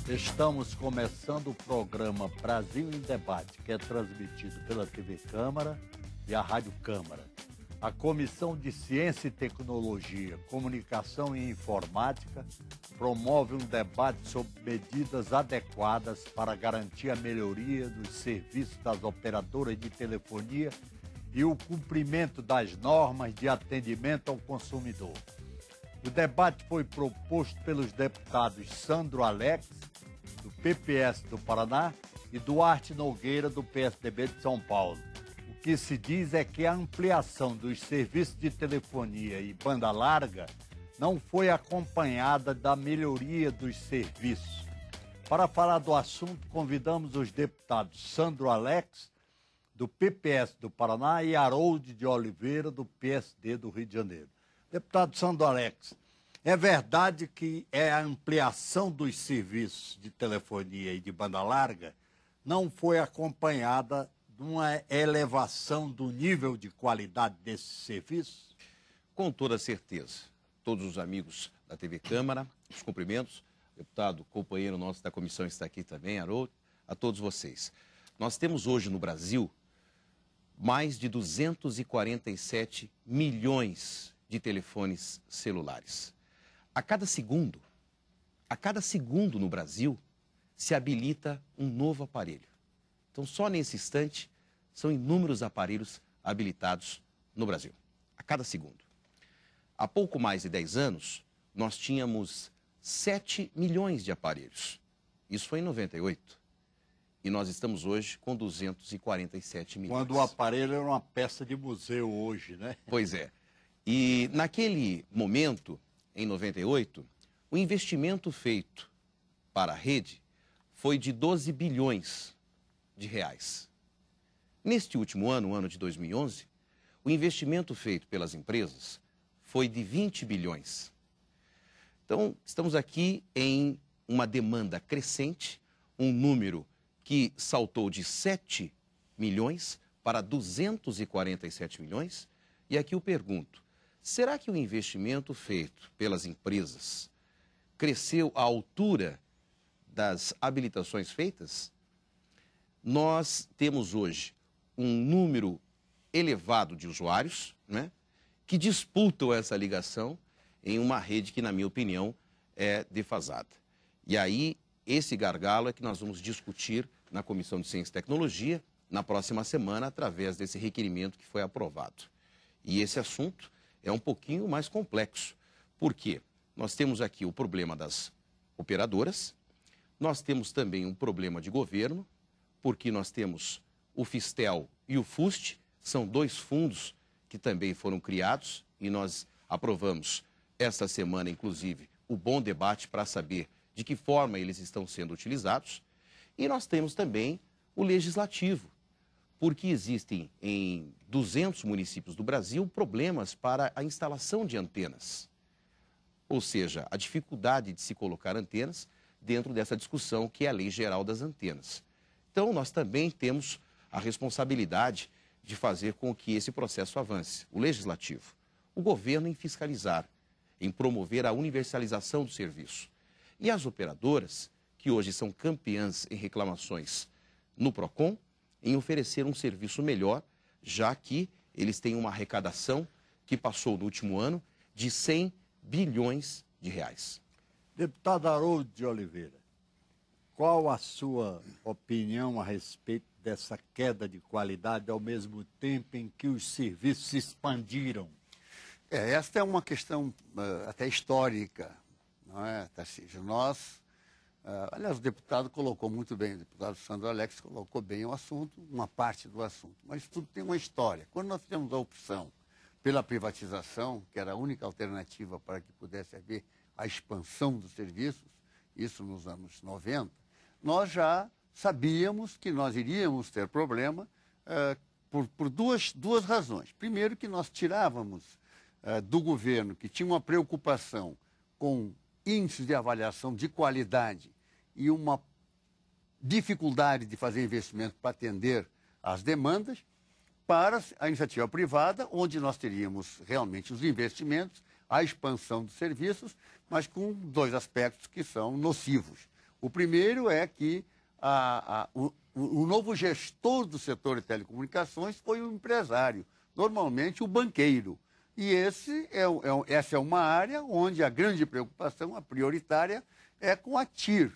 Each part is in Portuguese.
Estamos começando o programa Brasil em Debate, que é transmitido pela TV Câmara e a Rádio Câmara. A Comissão de Ciência e Tecnologia, Comunicação e Informática promove um debate sobre medidas adequadas para garantir a melhoria dos serviços das operadoras de telefonia e o cumprimento das normas de atendimento ao consumidor. O debate foi proposto pelos deputados Sandro Alex, do PPS do Paraná, e Duarte Nogueira, do PSDB de São Paulo. O que se diz é que a ampliação dos serviços de telefonia e banda larga não foi acompanhada da melhoria dos serviços. Para falar do assunto, convidamos os deputados Sandro Alex, do PPS do Paraná, e Harold de Oliveira, do PSD do Rio de Janeiro. Deputado Sandro Alex, é verdade que a ampliação dos serviços de telefonia e de banda larga não foi acompanhada de uma elevação do nível de qualidade desses serviços? Com toda certeza. Todos os amigos da TV Câmara, os cumprimentos, o deputado companheiro nosso da comissão está aqui também, Harold, a todos vocês. Nós temos hoje no Brasil mais de 247 milhões de telefones celulares. A cada segundo no Brasil, se habilita um novo aparelho. Então, só nesse instante, são inúmeros aparelhos habilitados no Brasil. A cada segundo. Há pouco mais de 10 anos, nós tínhamos 7 milhões de aparelhos. Isso foi em 98. E nós estamos hoje com 247 milhões. Quando o aparelho era uma peça de museu hoje, né? Pois é. E naquele momento, em 98, o investimento feito para a rede foi de 12 bilhões de reais. Neste último ano, o ano de 2011, o investimento feito pelas empresas foi de 20 bilhões. Então, estamos aqui em uma demanda crescente, um número que saltou de 7 milhões para 247 milhões. E aqui eu pergunto, será que o investimento feito pelas empresas cresceu à altura das habilitações feitas? Nós temos hoje um número elevado de usuários, né, que disputam essa ligação em uma rede que, na minha opinião, é defasada. E aí, esse gargalo é que nós vamos discutir na Comissão de Ciência e Tecnologia na próxima semana, através desse requerimento que foi aprovado. E esse assunto é um pouquinho mais complexo. Por quê? Nós temos aqui o problema das operadoras, nós temos também um problema de governo, porque nós temos o Fistel e o FUST, são dois fundos que também foram criados, e nós aprovamos esta semana, inclusive, o bom debate para saber de que forma eles estão sendo utilizados. E nós temos também o legislativo, porque existem em 200 municípios do Brasil problemas para a instalação de antenas. Ou seja, a dificuldade de se colocar antenas dentro dessa discussão que é a Lei Geral das Antenas. Então, nós também temos a responsabilidade de fazer com que esse processo avance. O legislativo, o governo em fiscalizar, em promover a universalização do serviço. E as operadoras, que hoje são campeãs em reclamações no PROCON, em oferecer um serviço melhor, já que eles têm uma arrecadação que passou no último ano de 100 bilhões de reais. Deputado Harold de Oliveira, qual a sua opinião a respeito dessa queda de qualidade ao mesmo tempo em que os serviços se expandiram? Esta é uma questão até histórica, não é, Tarcísio? Aliás, o deputado colocou muito bem, o deputado Sandro Alex colocou bem o assunto, uma parte do assunto, mas tudo tem uma história. Quando nós fizemos a opção pela privatização, que era a única alternativa para que pudesse haver a expansão dos serviços, isso nos anos 90, nós já sabíamos que nós iríamos ter problema por duas razões. Primeiro, que nós tirávamos do governo, que tinha uma preocupação com índices de avaliação de qualidade e uma dificuldade de fazer investimento para atender às demandas, para a iniciativa privada, onde nós teríamos realmente os investimentos, a expansão dos serviços, mas com dois aspectos que são nocivos. O primeiro é que o novo gestor do setor de telecomunicações foi o empresário, normalmente o banqueiro. E essa é uma área onde a grande preocupação, a prioritária, é com a TIR,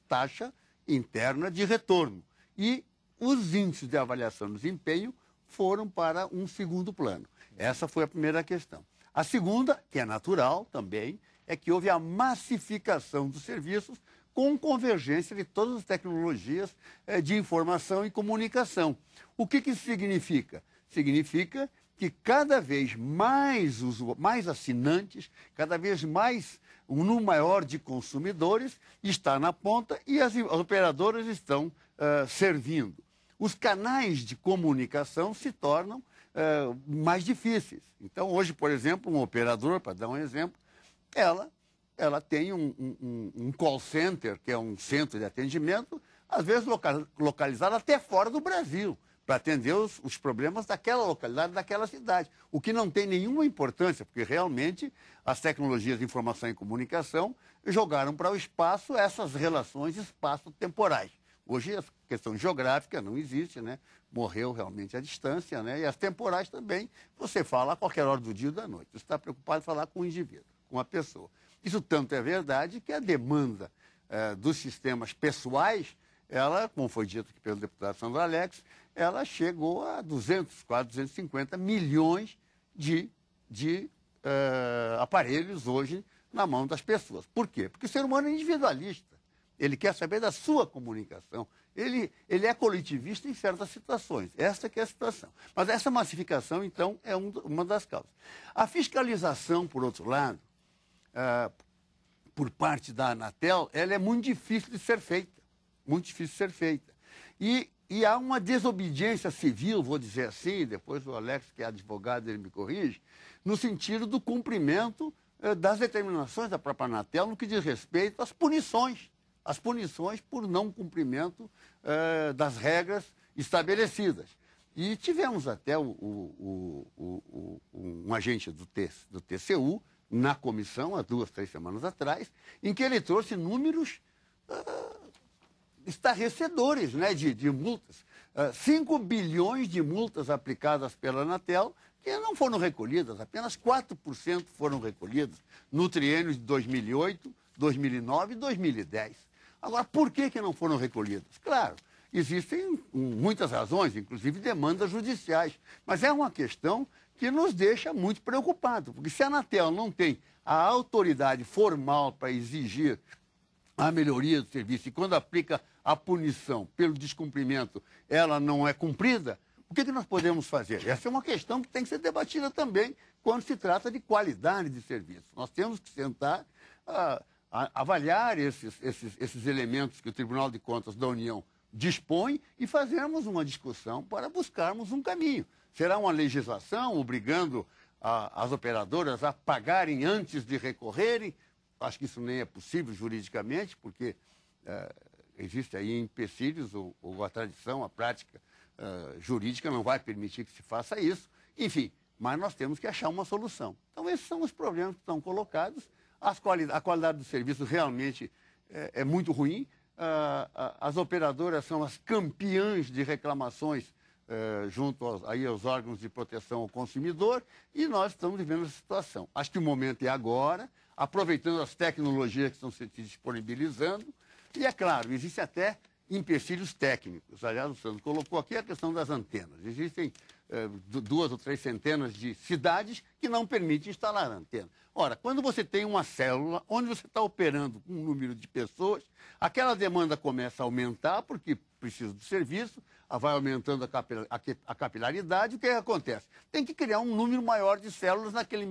taxa interna de retorno. E os índices de avaliação do desempenho foram para um segundo plano. Essa foi a primeira questão. A segunda, que é natural também, é que houve a massificação dos serviços com convergência de todas as tecnologias de informação e comunicação. O que isso significa? Significa que cada vez mais assinantes, cada vez mais um número maior de consumidores está na ponta e as operadoras estão servindo. Os canais de comunicação se tornam mais difíceis. Então, hoje, por exemplo, um operador, para dar um exemplo, ela tem um call center, que é um centro de atendimento, às vezes localizado até fora do Brasil, para atender os problemas daquela localidade, daquela cidade. O que não tem nenhuma importância, porque realmente as tecnologias de informação e comunicação jogaram para o espaço essas relações espaço-temporais. Hoje a questão geográfica não existe, né? Morreu realmente a distância, né? E as temporais também, você fala a qualquer hora do dia ou da noite. Você está preocupado em falar com o indivíduo, com a pessoa. Isso tanto é verdade que a demanda dos sistemas pessoais, ela, como foi dito aqui pelo deputado Sandro Alex, ela chegou a 200, quase 250 milhões de aparelhos hoje na mão das pessoas. Por quê? Porque o ser humano é individualista. Ele quer saber da sua comunicação. Ele é coletivista em certas situações. Essa que é a situação. Mas essa massificação, então, é uma das causas. A fiscalização, por outro lado, por parte da Anatel, ela é muito difícil de ser feita. Muito difícil de ser feita. E há uma desobediência civil, vou dizer assim, depois o Alex, que é advogado, ele me corrige, no sentido do cumprimento das determinações da própria Anatel no que diz respeito às punições por não cumprimento das regras estabelecidas. E tivemos até um agente do TCU na comissão, há 2, 3 semanas atrás, em que ele trouxe números estarrecedores, né, de multas. 5 bilhões de multas aplicadas pela Anatel que não foram recolhidas, apenas 4% foram recolhidas no triênio de 2008, 2009 e 2010. Agora, por que não foram recolhidas? Claro, existem muitas razões, inclusive demandas judiciais, mas é uma questão que nos deixa muito preocupados, porque se a Anatel não tem a autoridade formal para exigir a melhoria do serviço e quando aplica a punição pelo descumprimento ela não é cumprida, o que nós podemos fazer? Essa é uma questão que tem que ser debatida também quando se trata de qualidade de serviço. Nós temos que sentar, avaliar esses elementos que o Tribunal de Contas da União dispõe e fazermos uma discussão para buscarmos um caminho. Será uma legislação obrigando as operadoras a pagarem antes de recorrerem? Acho que isso nem é possível juridicamente, porque existe aí empecilhos, ou a tradição, a prática jurídica não vai permitir que se faça isso. Enfim, mas nós temos que achar uma solução. Então, esses são os problemas que estão colocados. A qualidade do serviço realmente é muito ruim. As operadoras são as campeãs de reclamações junto aos órgãos de proteção ao consumidor e nós estamos vivendo essa situação. Acho que o momento é agora, aproveitando as tecnologias que estão se disponibilizando. E, é claro, existem até empecilhos técnicos. Aliás, o Sandro colocou aqui a questão das antenas. Existem 2 ou 3 centenas de cidades que não permitem instalar antena. Ora, quando você tem uma célula onde você está operando com um número de pessoas, aquela demanda começa a aumentar porque precisa do serviço, vai aumentando a capilaridade. O que acontece? Tem que criar um número maior de células naquele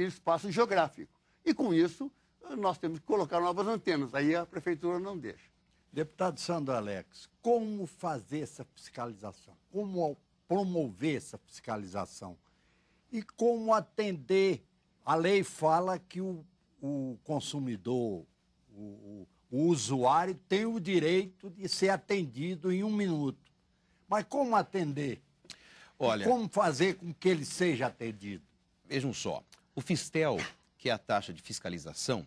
espaço geográfico. E, com isso, nós temos que colocar novas antenas. Aí a prefeitura não deixa. Deputado Sandro Alex, como fazer essa fiscalização? Como promover essa fiscalização? E como atender? A lei fala que o consumidor, o usuário, tem o direito de ser atendido em 1 minuto. Mas como atender? Olha, como fazer com que ele seja atendido? Vejam só, o Fistel, que é a taxa de fiscalização,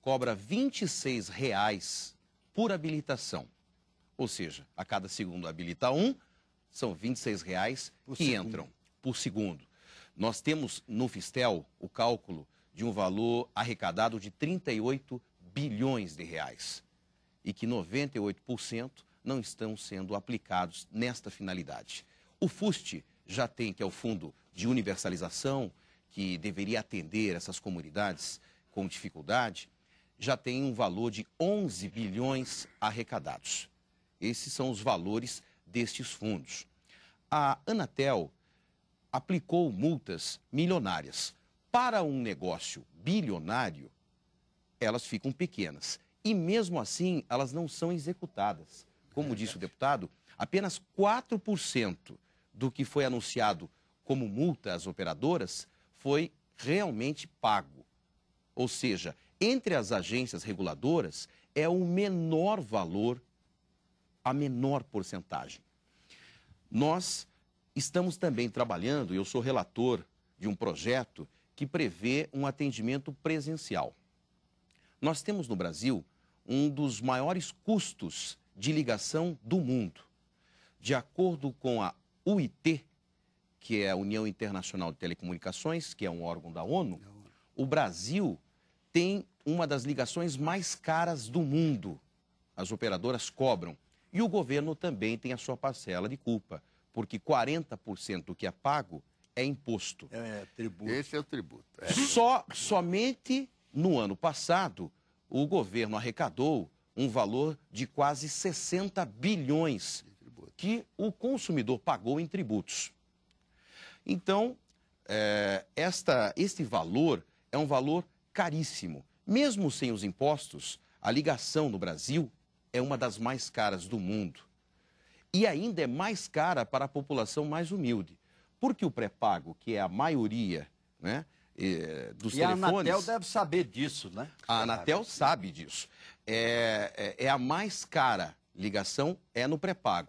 cobra R$ 26 por habilitação. Ou seja, a cada segundo habilita um, são R$ 26 que entram por segundo. Nós temos no Fistel o cálculo de um valor arrecadado de 38 bilhões de reais e que 98% não estão sendo aplicados nesta finalidade. O FUST já tem, que é o Fundo de Universalização, que deveria atender essas comunidades com dificuldade, já tem um valor de 11 bilhões arrecadados. Esses são os valores destes fundos. A Anatel aplicou multas milionárias. Para um negócio bilionário, elas ficam pequenas. E mesmo assim, elas não são executadas. Como disse o deputado, apenas 4% do que foi anunciado como multa às operadoras foi realmente pago. Ou seja, entre as agências reguladoras, é o menor valor, a menor porcentagem. Nós estamos também trabalhando, eu sou relator de um projeto que prevê um atendimento presencial. Nós temos no Brasil um dos maiores custos de ligação do mundo. De acordo com a UIT, que é a União Internacional de Telecomunicações, que é um órgão da ONU, o Brasil tem uma das ligações mais caras do mundo. As operadoras cobram. E o governo também tem a sua parcela de culpa, porque 40% do que é pago é imposto. É tributo. Esse é o tributo. Somente no ano passado, o governo arrecadou um valor de quase 60 bilhões que o consumidor pagou em tributos. Então, este valor é um valor caríssimo. Mesmo sem os impostos, a ligação no Brasil é uma das mais caras do mundo. E ainda é mais cara para a população mais humilde. Porque o pré-pago, que é a maioria, né, dos telefones... E a Anatel deve saber disso, né? A Anatel sabe disso. É a mais cara ligação, é no pré-pago.